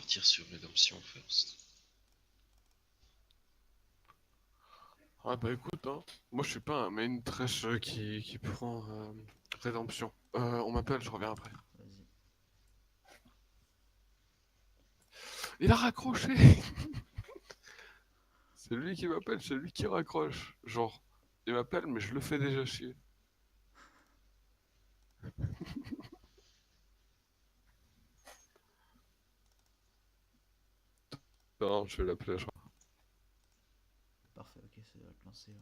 partir sur Redemption first. Ah bah écoute, hein, moi je suis pas un main trash qui prend rédemption. On m'appelle, je reviens après. Vas-y. Il a raccroché. C'est lui qui m'appelle, c'est lui qui raccroche. Genre, il m'appelle mais je le fais déjà chier. Non, je vais l'appeler. Parfait, ok, ça va te lancer là.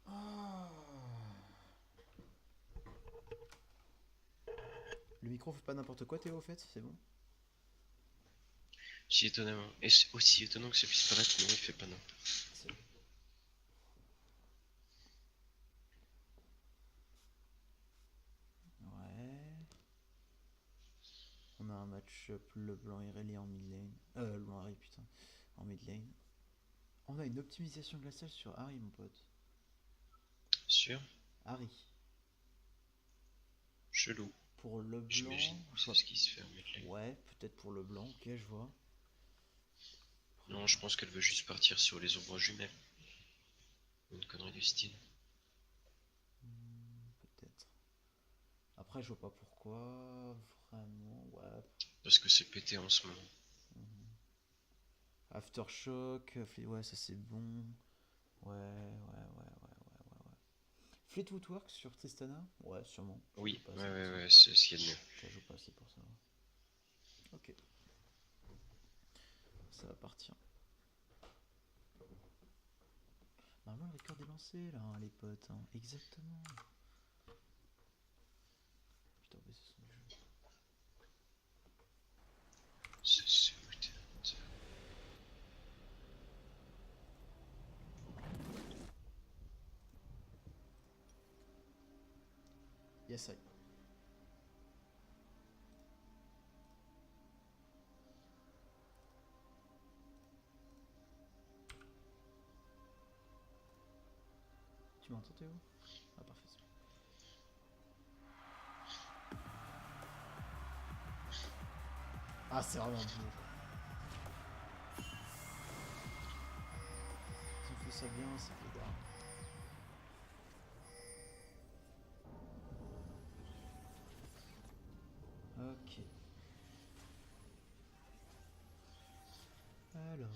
Ah. Le micro fait pas n'importe quoi, Théo, au fait, c'est bon? Si étonnamment. Et c'est aussi étonnant que ça puisse paraître, mais non, il fait pas n'importe. C'est bon. Ouais. On a un match-up LeBlanc Irelie en mid lane. LeBlanc Harry, putain. En mid lane. On a une optimisation glaciale sur Harry, mon pote. Sûr. Harry. Chelou. Pour LeBlanc, J'imagine que je c'est vois. ce qui se fait en mid lane. Ouais, peut-être pour LeBlanc, ok, je vois. Non, je pense qu'elle veut juste partir sur les ombres jumelles. Une connerie du style. Peut-être. Après, je vois pas pourquoi. Vraiment, ouais. Parce que c'est pété en ce moment. Aftershock, ouais, ça c'est bon. Ouais. Fleetwood Works sur Tristana? Ouais, sûrement. Je joue Oui, pas ouais, assez pour ouais, ça. ouais, c'est ce qu'il y a de mieux. Je joue pas assez pour ça. Ok, ça va partir. Normalement, le record est lancé là, hein, les potes. Hein. Exactement. Putain, mais c'est son jeu. C'est Yes, I. Tu m'entends, Théo? Ah, parfait. Ah, c'est vraiment beau. Ils ont fait ça bien, c'est les gars. Ok. Alors,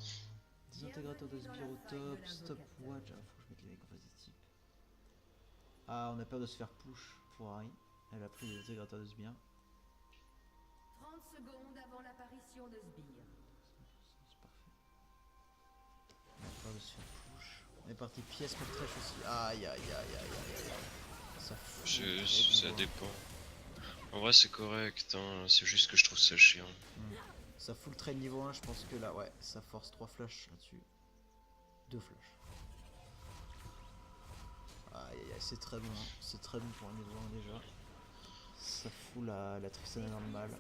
désintégrateurs de sbire au top, stopwatch. Ah, faut que je mette les mecs en phase de type. Ah, on a peur de se faire push pour Harry. Elle a pris les intégrateurs de sbire. 30 secondes avant l'apparition de sbires. C'est parfait. On a peur de se faire push. On est parti pièce contre trèche aussi. Aïe. Ça fout. Ça dépend. En vrai, c'est correct, hein. C'est juste que je trouve ça chiant. Ça fout le train niveau 1, je pense que là, ouais, ça force 3 flashs là-dessus. 2 flashs. Aïe, c'est très bon, hein. C'est très bon pour un niveau 1 déjà. Ça fout la Tristana normale.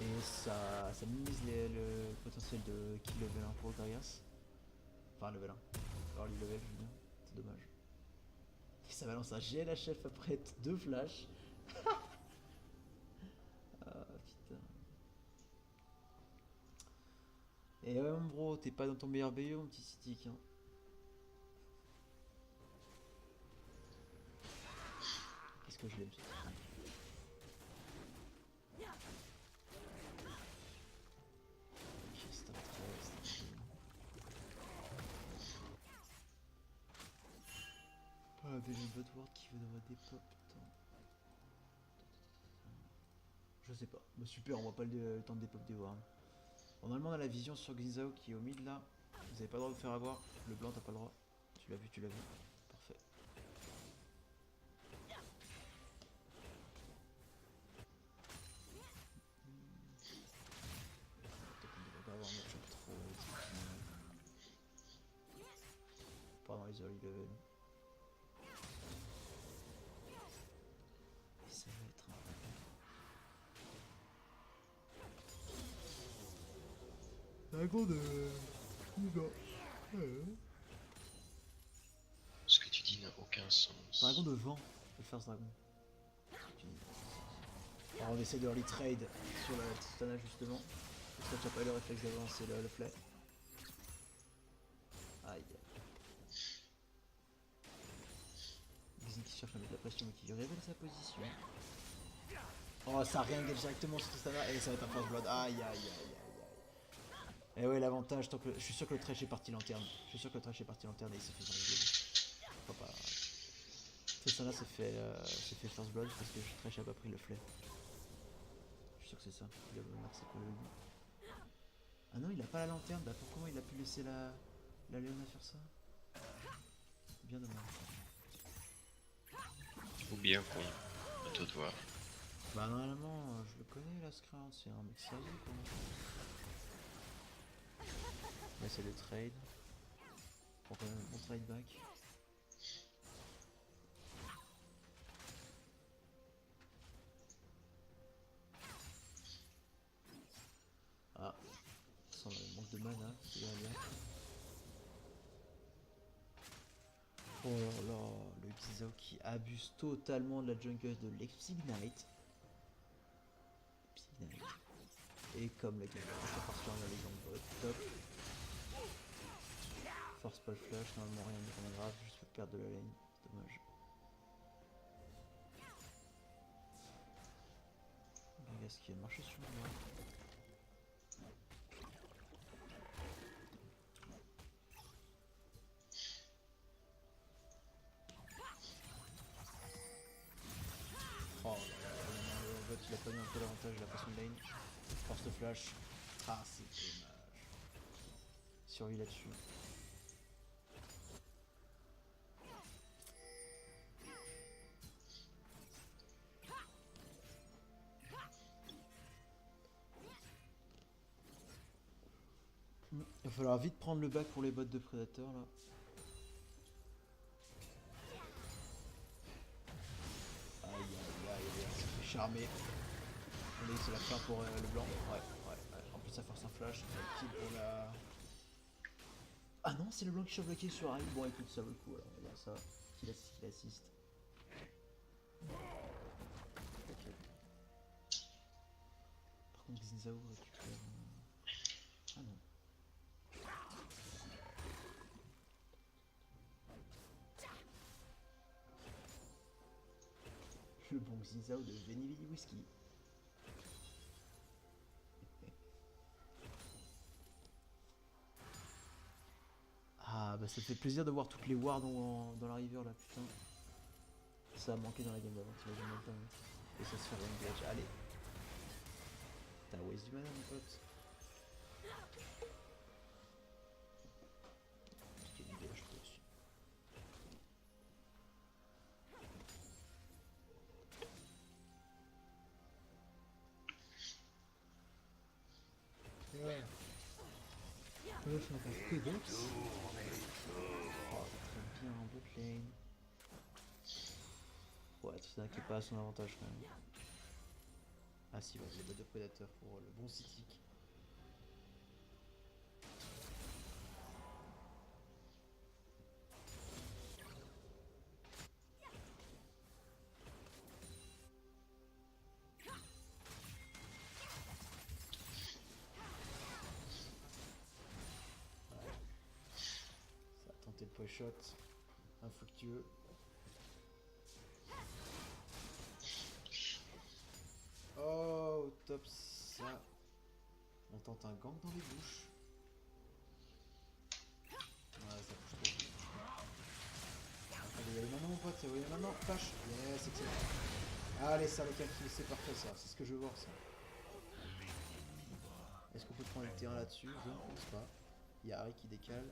Et ça minimise le potentiel de kill level 1 pour Gragas. Enfin, level 1. Early level, je veux dire. C'est dommage. Et ça balance un GLHF après 2 flashs. Ah putain. Et ouais, mon bro, t'es pas dans ton meilleur BO, mon petit Citic. Hein. Qu'est-ce que je l'aime, ce truc. Ok, stop 13. Ah, Vision Bloodward qui veut d'avoir des pop. Je sais pas. Bah, super, on voit pas le temps de dépop des Warm. Normalement, on a la vision sur Ginzao qui est au mid là. Vous avez pas le droit de vous faire avoir. Le blanc, t'as pas le droit. Tu l'as vu. Parfait. Peut-être qu'on devrait pas avoir un match-up trop exceptionnel. Pas dans les early level. Et ça va être un... Dragon de... Ce que tu dis n'a aucun sens. Dragon de vent. Je vais faire ce dragon. Alors on essaie de early trade sur la Tristana justement. Parce que tu n'as pas eu le réflexe d'avancer le flay. Aïe. Disney qui cherche à mettre la pression mais qui révèle sa position. Oh ça réengage directement sur Tristana et ça va être un first blood. Aïe aïe aïe aïe aïe. Et ouais l'avantage, tant que je suis sûr que le trash est parti lanterne. Je suis sûr que le trash est parti lanterne et il s'est fait faire le pas. Tristana s'est fait first blood parce que trash a pas pris le flay. Je suis sûr que c'est ça. Il a c'est quoi le but. Ah non il a pas la lanterne, bah pourquoi il a pu laisser la Léona faire ça? Bien dommage. Ou bien con. À toi de voir. Bah normalement je le connais la Scrin, c'est un mec sérieux quoi. Là c'est le trade. Pour quand même un bon trade back. Ah, ça manque de mana, c'est bien. Oh là là, le Guizhou qui abuse totalement de la jungle de l'Exignite. Et comme la game on peut partir en allégant bot, top. Force pas le flash, normalement rien de vraiment grave, juste perdre de la lane, c'est dommage. Regarde ce qui a marché sur moi. Oh là là, le bot il a pas mis un peu l'avantage, il a pas son lane. Force de flash. Ah c'est dommage. Survie là-dessus. Il va falloir vite prendre le back pour les bots de prédateurs là. Aïe aïe aïe, ça fait charmer. Allez, c'est la fin pour le blanc. Ouais. En plus, ça force un flash. Kill pour la. Ah non, c'est le blanc qui chope le kill sur Harry. Bon, écoute, ça vaut le coup alors. Regarde ça. Kill assist. Ok. Par contre, Zinzao récupère. Ah non. Le bon Zinzao de Veni Vidi Whisky. Ah bah ça fait plaisir de voir toutes les wards dans la river là, putain. Ça a manqué dans la game d'avant, t'imagines même pas. Et ça se fait re-engage, allez. T'as waste du mana mon pote. J'ai une idée, je peux dessus. Ouais. Là, je n'en que Dex. Oh, très bien en bot lane. Ouais, tout ça qui est pas à son avantage quand même. Ah si, ouais, les bots de prédateurs pour le bon cyclique. Ça a tenté le push shot. Infructueux. Oh, top ça. On tente un gank dans les bouches. Ouais, ça bouge pas. Allez, allez, maintenant mon pote, allez, maintenant, flash. Yes, excellent. Allez, ça, le calcul, c'est parfait ça. C'est ce que je veux voir ça. Est-ce qu'on peut prendre le terrain là-dessus? Je ne pense pas. Il y a Harry qui décale.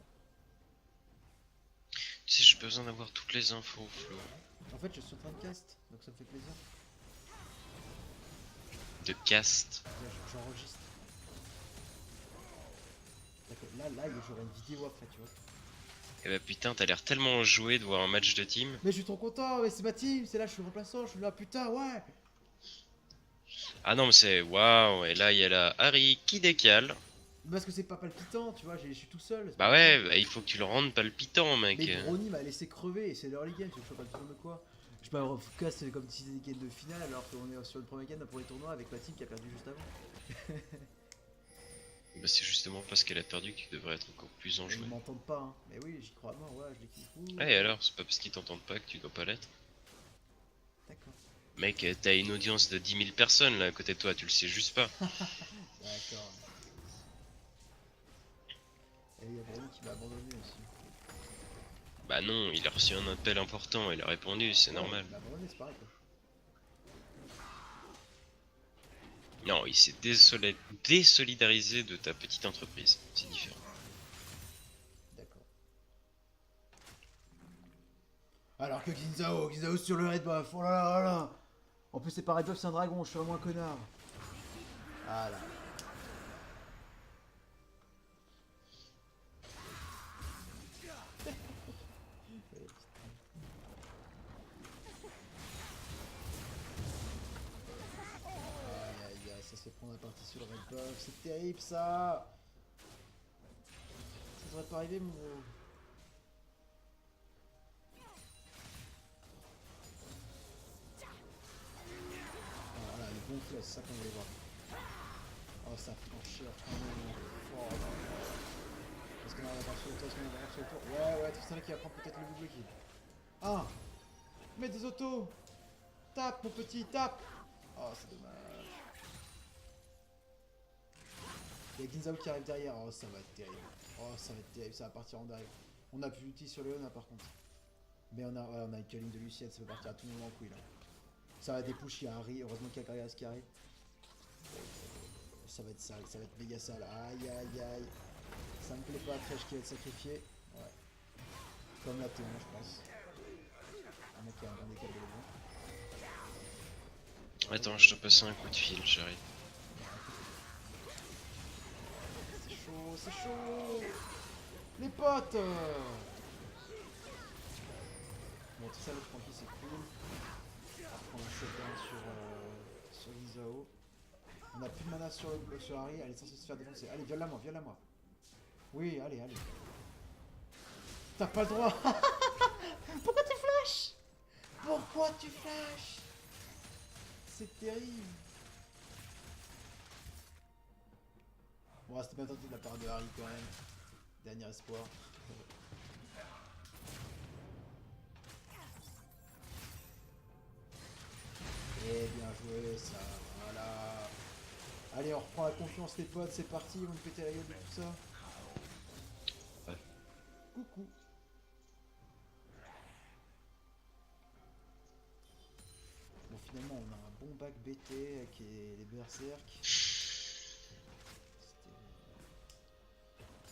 Tu sais, j'ai besoin d'avoir toutes les infos, Flo. En fait, je suis en train de cast, donc ça me fait plaisir. De cast. J'enregistre. Là, j'aurai une vidéo après, tu vois. Eh bah putain, t'as l'air tellement joué de voir un match de team. Mais je suis trop content, mais c'est ma team, c'est là, je suis remplaçant, je suis là, putain, ouais. Ah non, mais c'est waouh, et là il y a la Harry qui décale. Parce que c'est pas palpitant, tu vois, je suis tout seul. Bah ouais, bah, il faut que tu le rendes palpitant, mec. Mais Brony m'a laissé crever et c'est l'early game, je sais pas palpitant de quoi. Je sais pas, en tout cas, c'est comme si c'était des games de finale alors qu'on est sur le premier game pour les tournois avec la team qui a perdu juste avant. Bah, c'est justement parce qu'elle a perdu qu'il devrait être encore plus Et enjoué. ils m'entendent pas, hein. Mais oui, j'y crois à mort, ouais, je les kiffe. Ouh. Ah, et alors, c'est pas parce qu'ils t'entendent pas que tu dois pas l'être. D'accord. Mec, t'as une audience de 10 000 personnes là à côté de toi, tu le sais juste pas. D'accord. Et il y a Brony qui m'a abandonné aussi. Bah non, il a reçu un appel important, il a répondu, c'est Ouais, normal. il m'a abandonné, c'est pareil quoi. Non, il s'est désolidarisé de ta petite entreprise, c'est différent. D'accord. Alors que Ginzao sur le red buff, oh là là là là. En plus c'est pas red buff, c'est un dragon, je suis vraiment un connard. Voilà. Aïe aïe aïe, ça se fait prendre la partie sur le red buff, c'est terrible ça. Ça devrait pas arriver mon gros. Ah, voilà, les bons flèches, c'est ça qu'on voulait voir. Oh, ça franchir quand même. Oh là là. Est-ce qu'on arrive à faire sur le tour? Est-ce qu'on arrive à faire sur le tour? Ouais, ouais, Tristan qui va prendre peut-être le double kill. Ah! Mets des autos! Tape, mon petit, tape! Oh, c'est dommage. Il y a Ginzao qui arrive derrière. Oh, ça va être terrible. Oh, ça va être terrible, ça va partir en dive. On a plus l'outil sur Léona par contre. Mais on a, ouais, on a une Kaline de Lucienne, ça va partir à tout moment en couille là. Ça va dépoucher, il y a Harry, heureusement qu'il y a Karias qui arrive. Ça va être sale, ça va être méga sale. Aïe aïe aïe. Ça me plaît pas, Thresh qui va être sacrifié. Ouais. Comme la Théon, je pense. À moins qu'il y ait un bon décalé de Attends, je dois passer un coup de fil, j'arrive. C'est chaud, c'est chaud. Les potes. Bon, tout ça, le tranquille, c'est cool. On va prendre un shutdown sur Ginzao. On a plus de mana sur Harry, elle est censée se faire défoncer. Allez, viole-la moi, viole-la moi. Oui, allez, allez. T'as pas le droit. Pourquoi tu flashes? Pourquoi tu flashes? C'est terrible. Bon, c'était bien tenté de la part de Harry quand même. Dernier espoir. Et bien joué ça, voilà. Allez, on reprend la confiance les potes, c'est parti, on va nous péter la gueule de tout ça. Ouais. Coucou. Bon, finalement, on a un bon bac BT avec les berserk.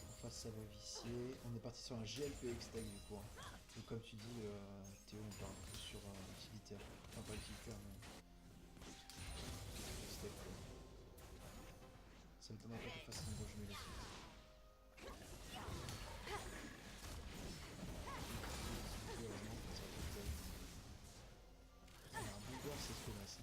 En face, ça va vicier. On est parti sur un GLPX tag du coup. Hein. Et comme tu dis, Théo, on part un peu sur utilitaire. Enfin, pas utilitaire, mais. Step. Ça me donnerait pas de façon de rejouer là-dessus. On a un bon beurre, c'est ce que là, ça.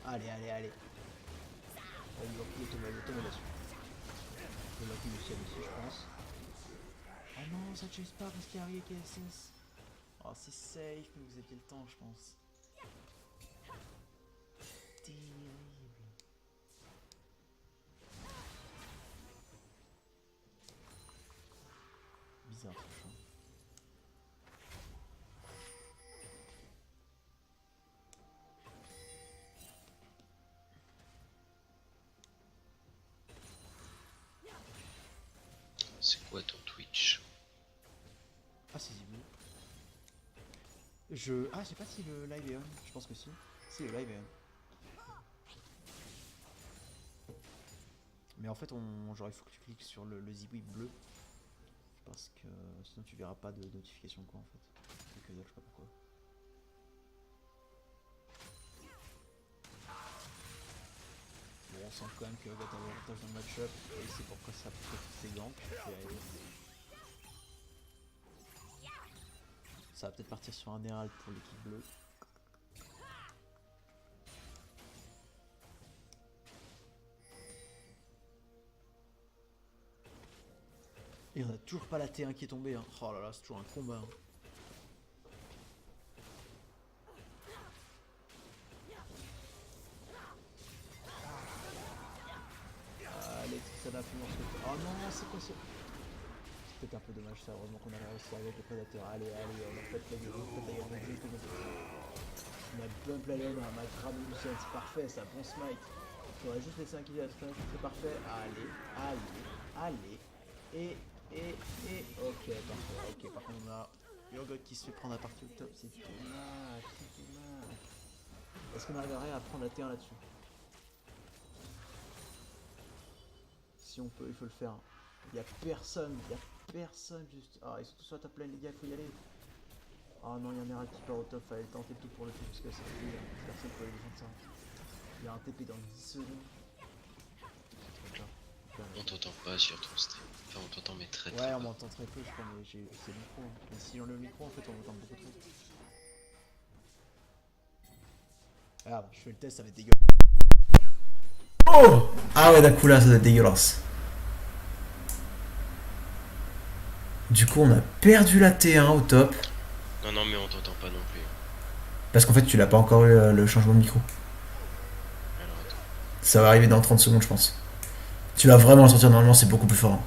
Allez, allez, allez. Oh, il va tomber là-dessus. Il va le ciel aussi, je pense. Oh non, ça chase pas parce qu'il y a Harry et KSS. Oh, c'est safe, mais vous aviez le temps, je pense. Terrible. Bizarre, franchement. C'est quoi ton Twitch? Ah, c'est Zibou. Ah, je sais pas si le live est on. Je pense que si. Si, le live est on. Mais en fait, genre, il faut que tu cliques sur le zibouille bleu. Parce que sinon, tu verras pas de notification, quoi, en fait. C'est que dalle, je sais pas pourquoi. Bon, on sent quand même que va avoir avantage dans le match-up. Et c'est pourquoi ça peut ses ganks. Ça va peut-être partir sur un Herald pour l'équipe bleue. Et on a toujours pas la T1 qui est tombée. Hein. Oh là là, c'est toujours un combat. Hein. Allez, Tristana, finance le... Oh non, c'est quoi ça? C'est peut-être un peu dommage ça, heureusement qu'on a réussi avec le prédateur. Allez, allez, on a fait la gueule, on a fait la gueule, on a bump la laine, on a grave Lucien, c'est parfait, ça, bon smite. J'aurais juste laissé un kill à Tristana, c'est parfait. Allez, allez, allez. Ok, parfait, ok, par contre on a Urgot qui se fait prendre la partie au top, c'est dommage, c'est dommage. Est-ce qu'on arriverait à prendre la T1 là-dessus? Si on peut, il faut le faire. Il y a personne juste. Ah, ils sont tous sur la top lane, les gars, faut y aller. Ah non, il y a un Miracle qui part au top, fallait tenter tout pour le tout, parce que c'est plus personne pour aller défendre ça. Il y a un TP dans 10 secondes. On t'entend pas sur ton stream. Enfin, on t'entend, mais très Ouais, bas. on m'entend très peu, je crois, mais c'est le micro. Hein. Mais si on le micro, en fait, on m'entend beaucoup trop. Ah, bah, je fais le test, ça va être dégueulasse. Oh! Ah ouais, d'un coup là, ça doit être dégueulasse. Du coup, on a perdu la T1 au top. Non, non, mais on t'entend pas non plus. Parce qu'en fait, tu l'as pas encore eu le changement de micro. Alors attends. Ça va arriver dans 30 secondes, je pense. Tu vas vraiment le sortir normalement, c'est beaucoup plus fort. Hein.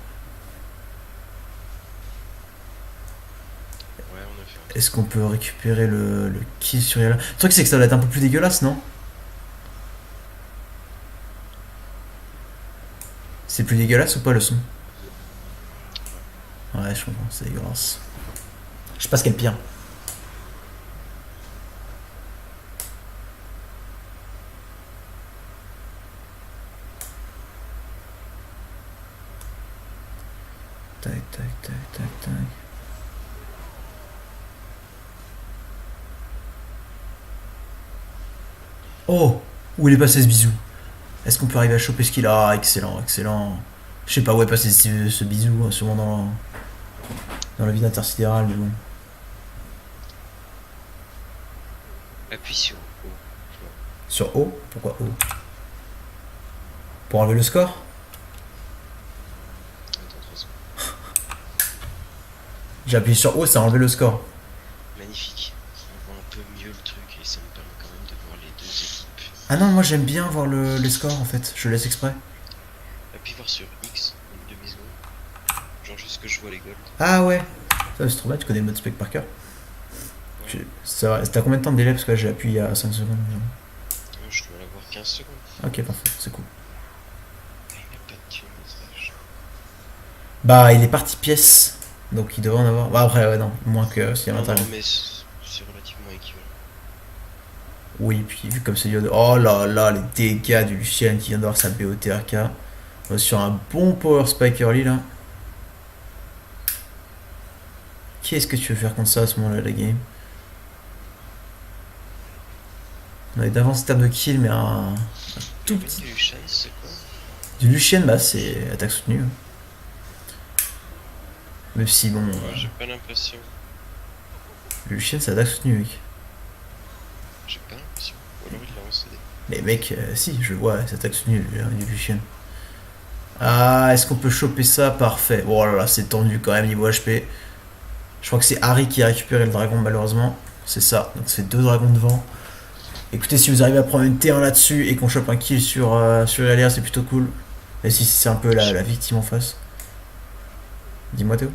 Ouais, on a fait un... Est-ce qu'on peut récupérer le kill sur Yala? Le truc, c'est que ça doit être un peu plus dégueulasse, non? C'est plus dégueulasse ou pas le son? Ouais, je comprends, c'est dégueulasse. Je sais pas ce qu'est le pire. Tac, tac, tac, tac, tac. Oh! Où il est passé ce bisou? Est-ce qu'on peut arriver à choper ce qu'il a? Ah, excellent, excellent. Je sais pas où est passé ce bisou, sûrement dans le vide intersidéral, mais bon. Appuie sur O. Sur O? Pourquoi O? Pour enlever le score? Attends 3 secondes. J'ai appuyé sur O, ça a enlevé le score. Magnifique. On voit un peu mieux le truc et ça me permet quand même de voir les deux équipes. Ah non, moi j'aime bien voir les scores en fait, je laisse exprès. Appuie voir sur X, une demi-seconde. Genre juste que je vois les golds. Ah ouais, ça c'est trop bien, tu connais le mode spec par cœur. Ouais. T'as combien de temps de délai? Parce que là j'ai appuyé à 5 secondes. Je dois l'avoir 15 secondes. Ok, parfait, c'est cool. Ah, il n'a pas de kill, message. Bah, il est parti pièce, donc il devrait en avoir. Bah, après, ouais, non, moins que s'il y a Non, l'intérieur. non, mais c'est relativement équivalent. Oui, puis vu comme c'est Yoda. Oh là là, les dégâts du Lucien qui vient d'avoir sa BOTRK. Sur un bon power spike early là. Qu'est-ce que tu veux faire contre ça à ce moment-là, la game? On avait d'avance table de kill, mais un tout petit. Du Lucian, c'est quoi? Du Lucien, bah c'est attaque soutenue. Même si bon. Ouais, j'ai pas l'impression. Le Lucien, c'est attaque soutenue, mec. J'ai pas l'impression. Ou alors il l'a en CD. Mais mec, si, je le vois, c'est attaque soutenue, du Lucien. Ah, est-ce qu'on peut choper ça? Parfait. Oh là là, c'est tendu quand même niveau HP. Je crois que c'est Harry qui a récupéré le dragon, malheureusement. C'est ça, donc ça fait 2 dragons devant. Écoutez, si vous arrivez à prendre une T1 là-dessus et qu'on chope un kill sur Alia, c'est plutôt cool. Et si c'est un peu la victime en face. Dis-moi Théo.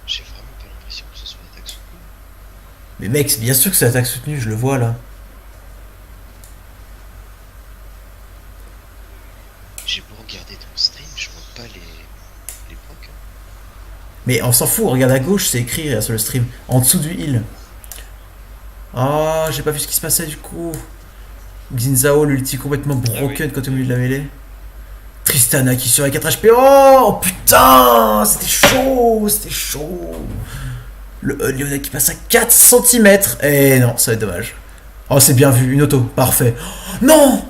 J'ai vraiment pas l'impression que ce soit attaque soutenue. Mais mec, c'est bien sûr que c'est attaque soutenue, je le vois là. J'ai beau regarder ton stream, je vois pas les procs. Mais on s'en fout, regarde à gauche, c'est écrit sur le stream. En dessous du heal. Ah, j'ai pas vu ce qui se passait du coup. Xinzao, l'ulti complètement broken quand au milieu de la mêlée. Tristana qui sur les 4 HP. Oh putain, c'était chaud, c'était chaud. Le Lionel qui passe à 4 cm. Eh non, ça va être dommage. Oh, c'est bien vu, une auto, parfait. Non.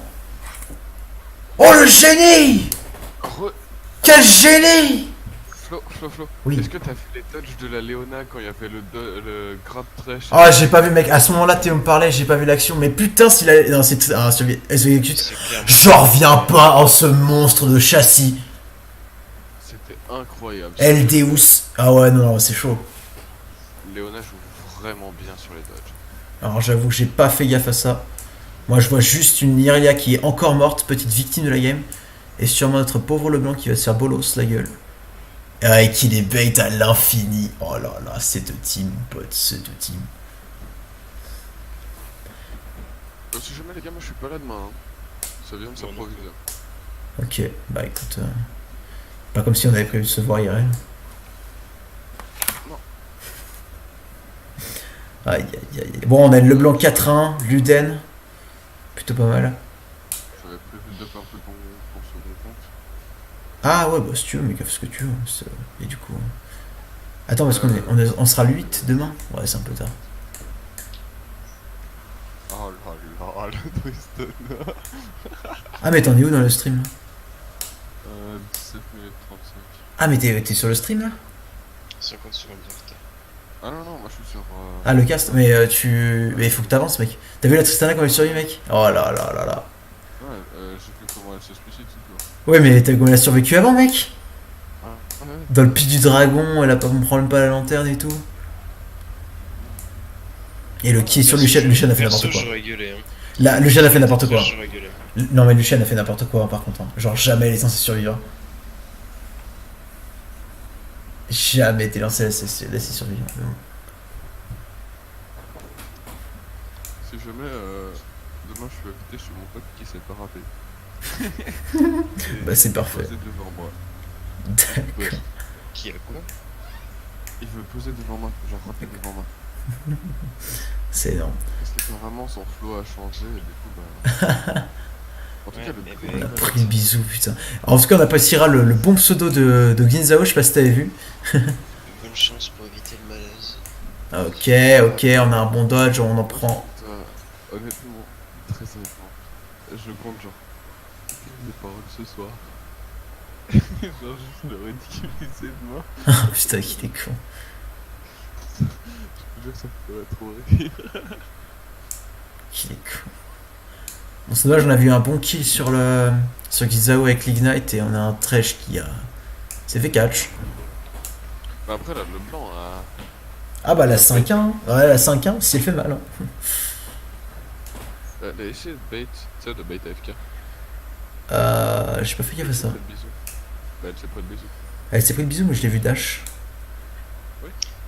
Oh le génie. Quel génie. Flo. Oui. Est-ce que t'as fait les touches de la Léona quand il y avait le grab trash? Ah, j'ai pas vu, mec. À ce moment-là, Théo me parlait, j'ai pas vu l'action. Mais putain, s'il a. Non, c'est un survie. C'est clairement... J'en reviens pas en ce monstre de châssis. C'était incroyable. El Deus. Ah ouais, non, non, c'est chaud. Léona joue vraiment bien sur les dodges. Alors j'avoue que j'ai pas fait gaffe à ça. Moi je vois juste une Irelia qui est encore morte, petite victime de la game. Et sûrement notre pauvre Leblanc qui va se faire bolos la gueule. Et qui les bait à l'infini. Oh là là, cette team, pote, cette team. Si jamais les gars, moi je suis pas là demain. Hein. Ça vient de s'improviser. Ok, bah écoute. Pas comme si on avait prévu de se voir IRL. Non. Aïe aïe aïe. Bon, on a le Leblanc 4-1, Luden. Plutôt pas mal. J'avais prévu de faire un peu pour ce bon compte. Ah ouais, bah si tu veux, mais fais ce que tu veux. Et du coup. Attends, parce on sera le 8 demain. Ouais, c'est un peu tard. Oh là là, le Tristan. Ah, mais t'en es où dans le stream là 17 minutes 35. Ah, mais t'es sur le stream là 50 secondes de retard. Ah non, non, moi je suis sur. Ah, le cast. Mais mais il faut que t'avances, mec. T'as vu la Tristana quand elle survit, mec? Oh là là là là. Ouais, je sais plus comment elle se suicide, c'est tout. Ouais, mais t'as vu comment elle a survécu avant, mec? Ah, ouais. Dans le pic du dragon, elle a pas prendre pas la lanterne et tout. Et le qui est sur Lucian a fait n'importe quoi. J'aurais gueulé. Hein. Là, Lucian a fait n'importe quoi. J'aurais gueulé. Non, mais Lucian a fait n'importe quoi, par contre. Hein. Genre, jamais elle est censée survivre. Jamais t'es laissé survivre. Mais bon. Si jamais demain je suis invité chez mon pote qui s'est pas rappelé. Bah, c'est parfait. Il veut poser devant moi. D'accord. Qui a quoi? Il veut poser devant moi, genre rappeler devant moi. C'est énorme. Parce que apparemment son flow a changé et du coup bah. En tout Ouais, cas mais On a pris le bisou, putain. Alors, en tout cas, on a pas tiré le bon pseudo de Ginzao, je sais pas si t'avais vu. Bonne chance pour éviter le malaise. Ok, on a un bon dodge, on en prend. Honnêtement, très honnêtement, je compte genre des paroles ce soir. Genre juste le ridiculiser demain. Ah, putain, qu'il est con. Je peux dire que ça me ferait trop rire. Qu'il est con. Bon, c'est dommage, on a vu un bon kill sur Ginzao avec l'Ignite et on a un Thresh qui a. s'est fait catch. Mais après là, le blanc a. Ah bah la 5-1, ouais la 5-1, si elle fait mal. Hein. Elle a essayé de bait, tu sais, de bait AFK. J'ai pas fait gaffe à ça. Elle s'est pris le bisou. Bah, elle s'est pris le bisou. Elle s'est pris le bisou, mais je l'ai vu dash.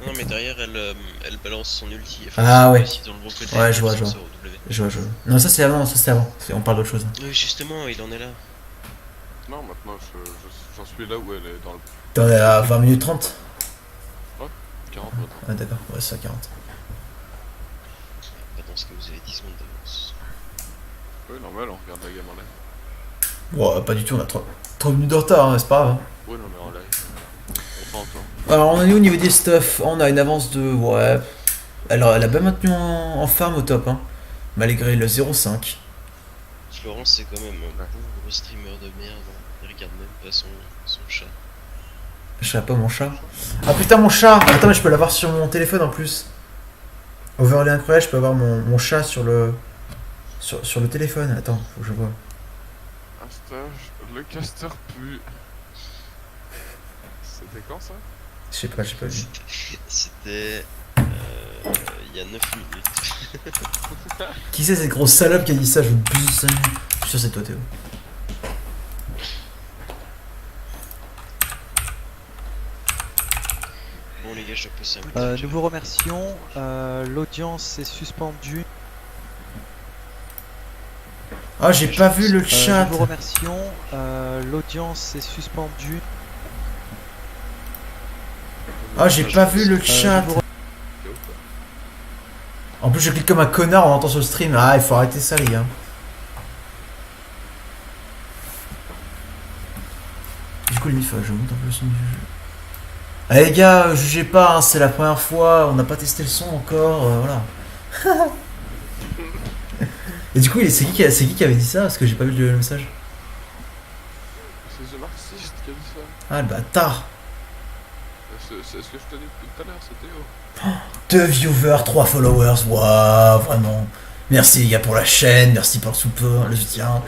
Non, mais derrière, elle balance son ulti. Ah ouais. Dans le bon côté, Ouais, je vois. sur W. Je vois. Non, ça c'est avant. On parle d'autre chose. Oui, justement, il en est là. Non, maintenant j'en suis là où elle est dans le T'en es à 20 minutes 30. 40 maintenant. Ah d'accord, ouais c'est à 40. Pas dans ce que vous avez 10 secondes d'avance. Ouais, normal, on regarde la gamme en live. Bon, pas du tout, on a 3 minutes de retard, hein, c'est pas grave. Hein. Ouais, non, mais en live. On s'entend. Alors on est au niveau des stuff, on a une avance de... Ouais... Alors elle a bien maintenu en farm au top, hein. Malgré le 0,5. Florence, c'est quand même un bon gros streamer de merde. Il regarde même pas son chat. Je sais pas mon chat. Ah putain mon chat. Attends mais je peux l'avoir sur mon téléphone en plus. Overlay incroyable, je peux avoir mon chat sur le téléphone. Attends, faut que je vois. Un stage, le caster pue. C'était quand ça? Je sais pas, j'ai pas vu. C'était il y a 9 minutes. Qui c'est cette grosse salope qui a dit ça? Je vous buse ça. Je suis sûr c'est toi Théo. Bon les gars, je dois passer un petit Nous vous remercions. L'audience est suspendue. Ah j'ai pas vu le chat. Nous vous remercions. L'audience est suspendue. Ah j'ai pas vu le chat. En plus je clique comme un connard en entend sur le stream. Ah il faut arrêter ça les gars. Du coup limite faut que je monte un peu le son du jeu. Ah les gars, jugez pas, hein, c'est la première fois, on n'a pas testé le son encore, voilà. Et du coup, c'est qui avait dit ça? Parce que j'ai pas vu le message. C'est The Marxiste qui a dit ça. Ah le bâtard. C'est ce que je te dis depuis tout à l'heure, c'est Théo. 2 viewers, 3 followers, waouh, vraiment. Merci les gars pour la chaîne, merci pour le support, le soutien. Un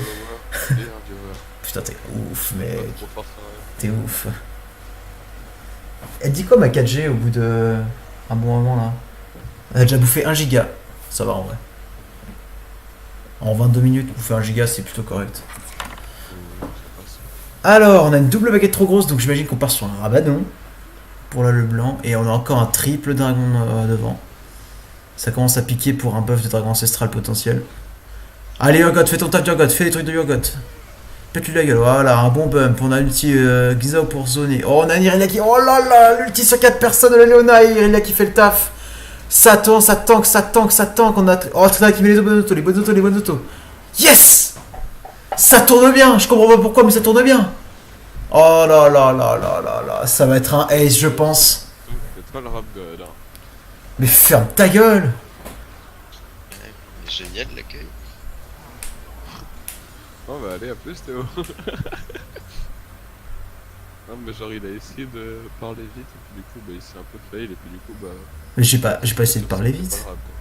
follower et un viewer. Putain t'es ouf mec, Pas trop fort, ça. t'es ouf. Elle dit quoi ma 4G au bout de un bon moment là? Elle a déjà bouffé 1 giga. Ça va en vrai. En 22 minutes, bouffer 1 giga, c'est plutôt correct. Alors, on a une double baguette trop grosse, donc j'imagine qu'on part sur un rabanon. Pour là le blanc. Et on a encore un triple dragon devant. Ça commence à piquer pour un buff de dragon ancestral potentiel. Allez Urgot, fais ton taf d'Urgot, fais les trucs de Urgot. Pète-lui la gueule, voilà, un bon bump. On a l'ulti Gizao pour zoner. Oh, on a Irelia qui... Oh là là, l'ulti sur 4 personnes de la Leona et Irelia qui fait le taf. Ça tank, ça tank, ça tank, ça tank. On a... Oh, Trina qui met les bonnes autos, les bonnes autos, les bonnes autos. Yes! Ça tourne bien, je comprends pas pourquoi, mais ça tourne bien. Oh là là là là là là, ça va être un ace, je pense. C'est pas le rap god, hein. Mais ferme ta gueule! Génial l'accueil. Oh bah allez, à plus Théo. Non mais genre il a essayé de parler vite et puis du coup bah il s'est un peu fail et puis du coup bah... Mais j'ai pas essayé de parler c'est vite. pas le rap, quoi.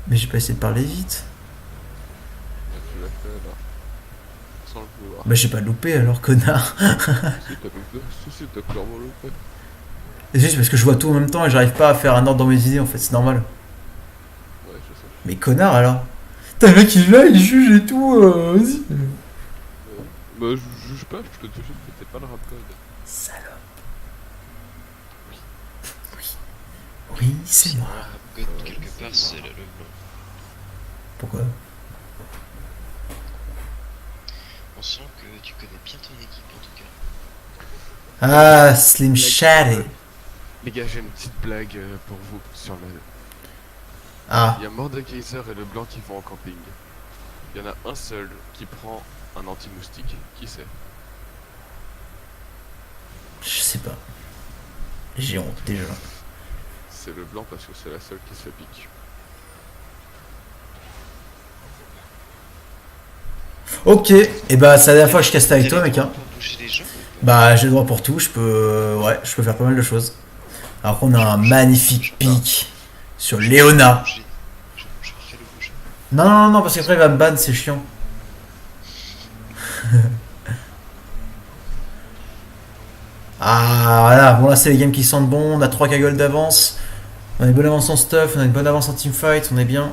Mais j'ai pas essayé de parler vite. Bah, tu l'as fait là. Sans le vouloir. Bah j'ai pas loupé alors, connard. Si t'as clairement loupé. C'est juste parce que je vois tout en même temps et j'arrive pas à faire un ordre dans mes idées en fait, c'est normal. Ouais, je sais. Mais connard alors. T'as le mec il est là, il juge et tout, vas-y. Bah je juge pas, je te dis juste que t'es pas le rap god. Salope. Oui, c'est Sinon, moi. un rap god quelque part, c'est là le blanc. Pourquoi? On sent que tu connais bien ton équipe en tout cas. Ah, Slim Shady. Les gars, j'ai une petite blague pour vous sur le... Ah, Il y a Mordekaiser et le blanc qui vont en camping. Il y en a un seul qui prend un anti-moustique. Qui c'est? je sais pas. J'ai honte déjà. C'est le blanc parce que c'est la seule qui se fait pique. Ok, et bah c'est la dernière fois que je casse avec toi mec hein. Pour bouger les gens. Bah j'ai le droit pour tout, je peux... Ouais, je peux faire pas mal de choses. Alors qu'on a un magnifique pic sur Leona. Je refais le bouger. Non, non, non, parce qu'après il va me ban, c'est chiant. Ah, voilà, bon là c'est les games qui sentent bon, on a 3 cagoles d'avance. On a une bonne avance en stuff, on a une bonne avance en teamfight, on est bien.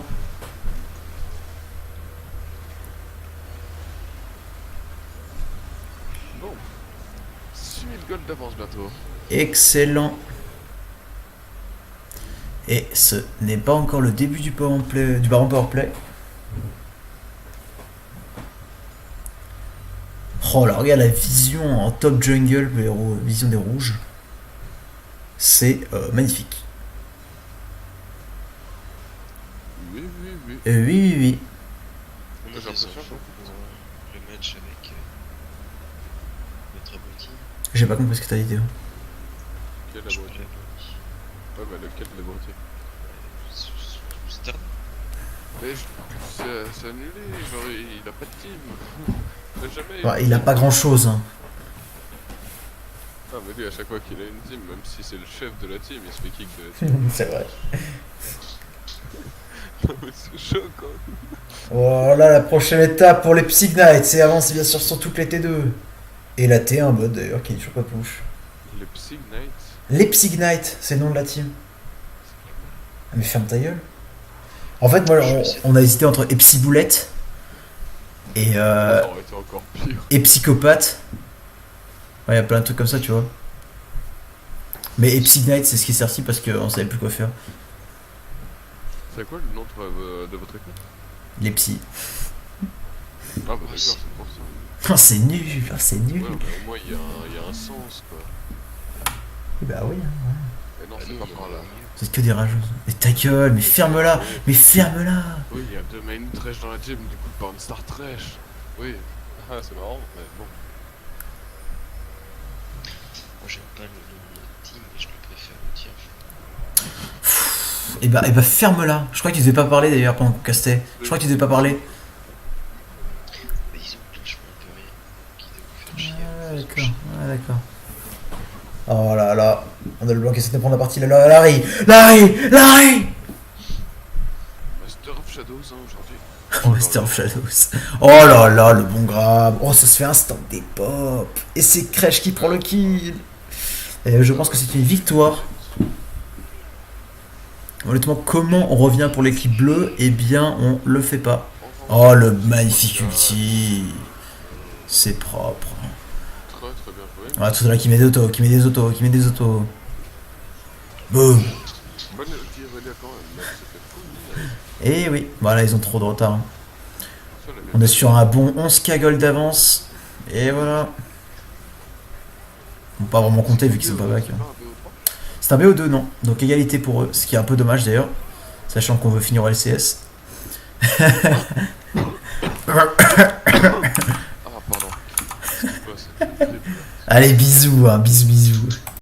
Bon. 6000 gold d'avance bientôt. Excellent. Et ce n'est pas encore le début du Baron Powerplay. Oh là, regarde la vision en top jungle, vision des rouges. C'est magnifique. Oui, oui, oui. Oui, oui, oui. On a J'ai des l'impression infos pour le match avec notre abruti. J'ai pas compris ce que t'as dit, Théo. Quel Je abruti? parle Ouais, bah lequel de l'abruti? Stern. Mais c'est annulé, genre il a pas de team. Il a jamais. Ouais, il a pas grand chose. Hein. Ah, mais lui, à chaque fois qu'il a une team, même si c'est le chef de la team, il se fait kick de la team. C'est vrai. Mais c'est chaud quoi. Voilà la prochaine étape pour les Psy Knights. Et avance bien sûr sur toutes les T2. Et la T1 bot d'ailleurs qui est toujours pas push. Les Psy Knights. Les Psy Knights, c'est le nom de la team. Ah, mais ferme ta gueule. En fait, moi, on a hésité entre Epsiboulette et, Ça aurait été encore pire. et Psychopathe. Ouais, y a plein de trucs comme ça, tu vois. Mais Epsi Knight, c'est ce qui est sorti parce qu'on savait plus quoi faire. C'est quoi le nom de votre équipe? Les psys. Ah, bah d'accord, c'est pour ça. Oh, c'est nul, oh, c'est nul. Ouais, mais au moins il y a un sens quoi. Bah oui, hein. Et non, c'est pas par là. C'est que des rageuses. Mais ta gueule, mais ferme-la, mais ferme-la. Oui, il y a deux main trash dans la team, du coup pas un star trash. Oui. Ah, c'est marrant, mais bon. Moi j'aime pas le nom de notre team, mais je le préfère au tien. Et bah ferme-la. Je crois qu'ils devaient pas parler d'ailleurs pendant qu'on castait. Je crois qu'ils devaient pas parler. Mais ils ont vachement un peu rien qui doit vous faire chier. Ah d'accord, ah d'accord. Oh là là, on a le blanc qui essaie de prendre la partie là, Larry. Master of Shadows hein, aujourd'hui. Oh, Master of Shadows. Oh là là, le bon grab. Oh, ça se fait instant des pop. Et c'est Crèche qui prend le kill. Et je pense que c'est une victoire. Honnêtement, comment on revient pour l'équipe bleue? Eh bien, on le fait pas. Oh, le magnifique ulti. C'est propre. Très très bien joué. Ah, tout là qui met des autos, qui met des autos, qui met des autos. Boum. Bonne ulti Aurélia quand même, là, c'est fait fou. Et oui, voilà, ils ont trop de retard. Ça, la On est sur un bon 11k gold d'avance. Et voilà. On peut pas vraiment compter vu qu'ils sont pas back. C'est pas un BO3? C'est un BO2, non. Donc égalité pour eux, ce qui est un peu dommage d'ailleurs. Sachant qu'on veut finir au LCS. Ah, pardon. C'est quoi ça? Allez, bisous, hein, bisous, bisous.